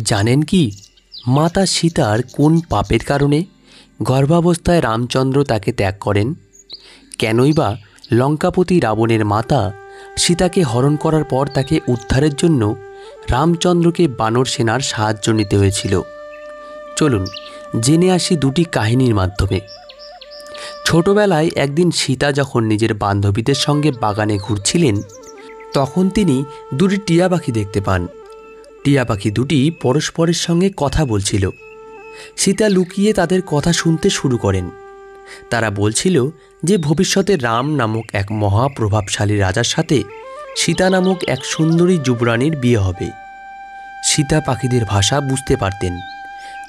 জানেন কি মাতা সীতার কোন পাপের কারণে গর্ভাবস্থায় রামচন্দ্র তাকে ত্যাগ করেন? কেনই বা লঙ্কাপতি রাবণের মাতা সীতাকে হরণ করার পর তাকে উদ্ধারের জন্য রামচন্দ্রকে বানর সেনার সাহায্য নিতে হয়েছিল? চলুন জেনে আসি দুটি কাহিনীর মাধ্যমে। ছোটবেলায় একদিন সীতা যখন নিজের বান্ধবীদের সঙ্গে বাগানে ঘুরছিলেন, তখন তিনি দুটি টিয়া পাখি দেখতে পান। টিয়া পাখি দুটি পরস্পরের সঙ্গে কথা বলছিল। সীতা লুকিয়ে তাদের কথা শুনতে শুরু করেন। তারা বলছিল যে ভবিষ্যতে রাম নামক এক মহাপ্রভাবশালী রাজার সাথে সীতা নামক এক সুন্দরী যুবরানীর বিয়ে হবে। সীতা পাখিদের ভাষা বুঝতে পারতেন,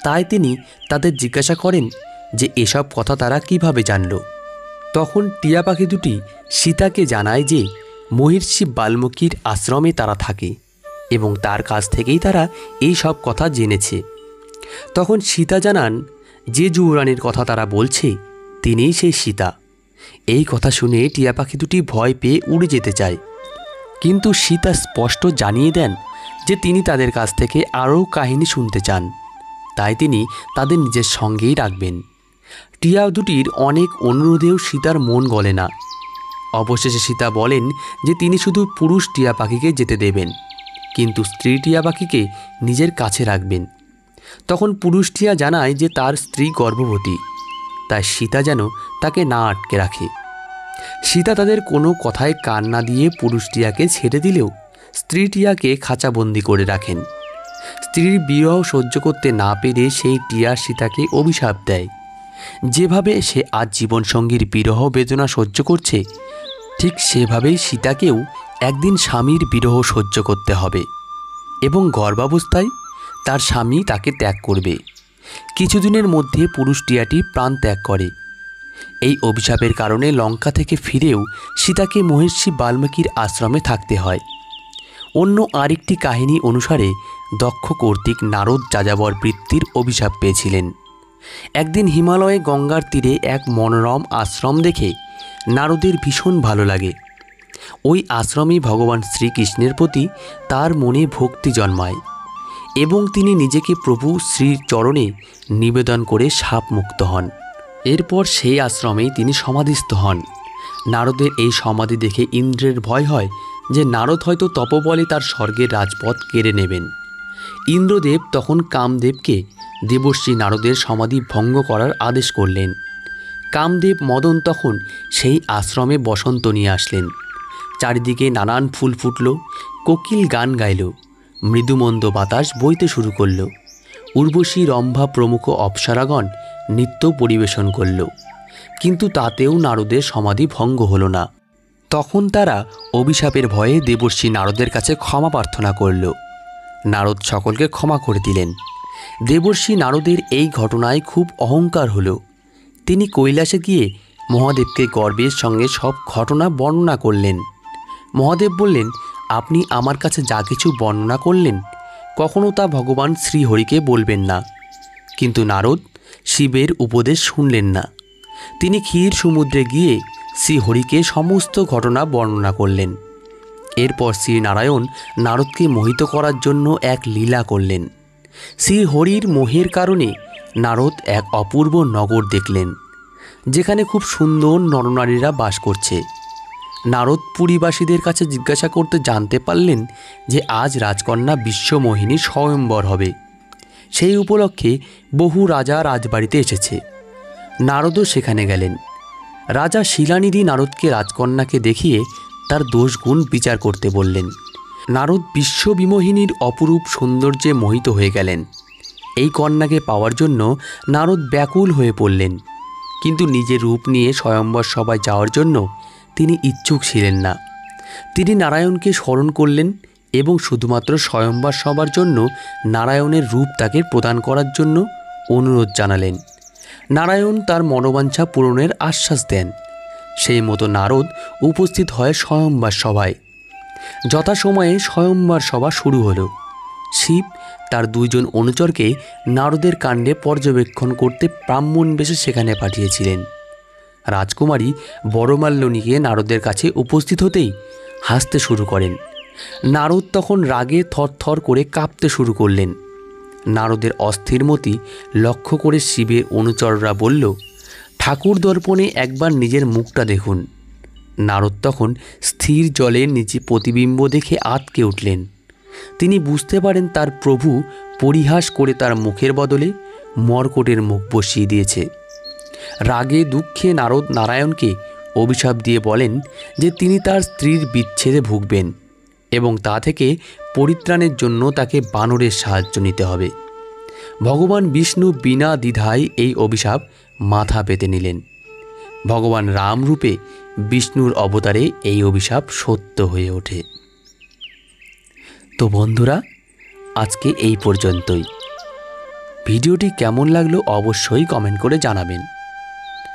তাই তিনি তাদের জিজ্ঞাসা করেন যে এসব কথা তারা কিভাবে জানল। তখন টিয়া পাখি দুটি সীতাকে জানায় যে মহর্ষি বাল্মীকির আশ্রমে তারা থাকে এবং তার কাছ থেকেই তারা এই সব কথা জেনেছে। তখন সীতা জানান যে যুবরানীর কথা তারা বলছে তিনিই সেই সীতা। এই কথা শুনে টিয়া পাখি দুটি ভয় পেয়ে উড়ে যেতে চায়, কিন্তু সীতা স্পষ্ট জানিয়ে দেন যে তিনি তাদের কাছ থেকে আরও কাহিনী শুনতে চান, তাই তিনি তাদের নিজের সঙ্গেই রাখবেন। টিয়া দুটির অনেক অনুরোধেও সীতার মন গলে না। অবশেষে সীতা বলেন যে তিনি শুধু পুরুষ টিয়া পাখিকে যেতে দেবেন, কিন্তু স্ত্রী টিয়া পাখিকে নিজের কাছে রাখবেন। তখন পুরুষ টিয়া জানায় যে তার স্ত্রী গর্ভবতী, তাই সীতা যেন তাকে না আটকে রাখে। সীতা তাদের কোনো কথায় কান না দিয়ে পুরুষ টিয়াকে ছেড়ে দিলেও স্ত্রী টিয়াকে খাঁচাবন্দি করে রাখেন। স্ত্রীর বিরহ সহ্য করতে না পেরে সেই টিয়া সীতাকে অভিশাপ দেয়। যেভাবে সে আজ জীবনসঙ্গীর বিরহ বেদনা সহ্য করছে, ঠিক সেভাবেই সীতাকেও একদিন স্বামীর বিরহ সহ্য করতে হবে এবং গর্ভাবস্থায় তার স্বামী তাকে ত্যাগ করবে। কিছুদিনের মধ্যে পুরুষ টিয়াটি প্রাণ ত্যাগ করে। এই অভিশাপের কারণে লঙ্কা থেকে ফিরেও সীতাকে মহর্ষি বাল্মীকির আশ্রমে থাকতে হয়। অন্য আরেকটি কাহিনী অনুসারে দক্ষ কর্তৃক নারদ যাযাবর বৃত্তির অভিশাপ পেয়েছিলেন। একদিন হিমালয়ে গঙ্গার তীরে এক মনোরম আশ্রম দেখে নারদের ভীষণ ভালো লাগে। ওই আশ্রমে ভগবান শ্রীকৃষ্ণের প্রতি তার মনে ভক্তি জন্মায় এবং তিনি নিজেকে প্রভু শ্রীর চরণে নিবেদন করে শাপমুক্ত হন। এরপর সেই আশ্রমেই তিনি সমাধিস্থ হন। নারদের এই সমাধি দেখে ইন্দ্রের ভয় হয় যে নারদ হয়তো তপবলে তার স্বর্গের রাজপথ কেড়ে নেবেন। ইন্দ্রদেব তখন কামদেবকে দেবর্ষি নারদের সমাধি ভঙ্গ করার আদেশ করলেন। কামদেব মদন তখন সেই আশ্রমে বসন্ত নিয়ে আসলেন। চারিদিকে নানান ফুল ফুটল, কোকিল গান গাইল, মৃদুমন্দ বাতাস বইতে শুরু করল। উর্বশী, রম্ভা প্রমুখ অপ্সরাগণ নৃত্য পরিবেশন করল, কিন্তু তাতেও নারদের সমাধি ভঙ্গ হল না। তখন তারা অভিশাপের ভয়ে দেবর্ষি নারদের কাছে ক্ষমা প্রার্থনা করল। নারদ সকলকে ক্ষমা করে দিলেন। দেবর্ষি নারদের এই ঘটনায় খুব অহংকার হলো। তিনি কৈলাসে গিয়ে মহাদেবকে গর্বের সঙ্গে সব ঘটনা বর্ণনা করলেন। মহাদেব বললেন, আপনি আমার কাছে যা কিছু বর্ণনা করলেন কখনো তা ভগবান শ্রীহরিকে বলবেন না। কিন্তু নারদ শিবের উপদেশ শুনলেন না। তিনি ক্ষীর সমুদ্রে গিয়ে শ্রীহরিকে সমস্ত ঘটনা বর্ণনা করলেন। এরপর শ্রীনারায়ণ নারদকে মোহিত করার জন্য এক লীলা করলেন। শ্রীহরির মোহের কারণে নারদ এক অপূর্ব নগর দেখলেন, যেখানে খুব সুন্দর নরনারীরা বাস করছে। নারদ পুরীবাসীদের কাছে জিজ্ঞাসা করতে জানতে পারলেন যে আজ রাজকন্যা বিশ্বমোহিনীর স্বয়ম্বর হবে। সেই উপলক্ষে বহু রাজা রাজবাড়িতে এসেছে। নারদও সেখানে গেলেন। রাজা শিলানিধি নারদকে রাজকন্যাকে দেখিয়ে তার দোষগুণ বিচার করতে বললেন। নারদ বিশ্ববিমোহিনীর অপরূপ সৌন্দর্যে মোহিত হয়ে গেলেন। এই কন্যাকে পাওয়ার জন্য নারদ ব্যাকুল হয়ে পড়লেন, কিন্তু নিজের রূপ নিয়ে স্বয়ম্বর সভায় যাওয়ার জন্য তিনি ইচ্ছুক ছিলেন না। তিনি নারায়ণকে স্মরণ করলেন এবং শুধুমাত্র স্বয়ম্বর সভার জন্য নারায়ণের রূপ তাকে প্রদান করার জন্য অনুরোধ জানালেন। নারায়ণ তার মনোবাঞ্ছা পূরণের আশ্বাস দেন। সেই মতো নারদ উপস্থিত হয় স্বয়ম্বর সভায়। যথাসময়ে স্বয়ম্বর সভা শুরু হলো। শিব তার দুইজন অনুচরকে নারদের কাণ্ডে পর্যবেক্ষণ করতে ব্রাহ্মণ বেশে সেখানে পাঠিয়েছিলেন। রাজকুমারী বড়মাল্যনীকে নারদের কাছে উপস্থিত হতেই হাসতে শুরু করেন। নারদ তখন রাগে থরথর করে কাঁপতে শুরু করলেন। নারদের অস্থির মতি লক্ষ্য করে শিবের অনুচররা বলল, ঠাকুর দর্পণে একবার নিজের মুখটা দেখুন। নারদ তখন স্থির জলের নিচে প্রতিবিম্ব দেখে আঁতকে উঠলেন। তিনি বুঝতে পারেন তার প্রভু পরিহাস করে তার মুখের বদলে মর্কটের মুখ বসিয়ে দিয়েছে। রাগে দুঃখে নারদ নারায়ণকে অভিশাপ দিয়ে বলেন যে তিনি তার স্ত্রীর বিচ্ছেদে ভুগবেন এবং তা থেকে পরিত্রাণের জন্য তাকে বানরের সাহায্য নিতে হবে। ভগবান বিষ্ণু বিনা দ্বিধায় এই অভিশাপ মাথা পেতে নিলেন। ভগবান রাম রূপে বিষ্ণুর অবতারে এই অভিশাপ সত্য হয়ে ওঠে। তো বন্ধুরা, আজকে এই পর্যন্তই। ভিডিওটি কেমন লাগলো অবশ্যই কমেন্ট করে জানাবেন,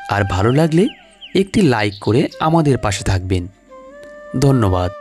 আর ভালো লাগলে একটি লাইক করে আমাদের পাশে থাকবেন। ধন্যবাদ।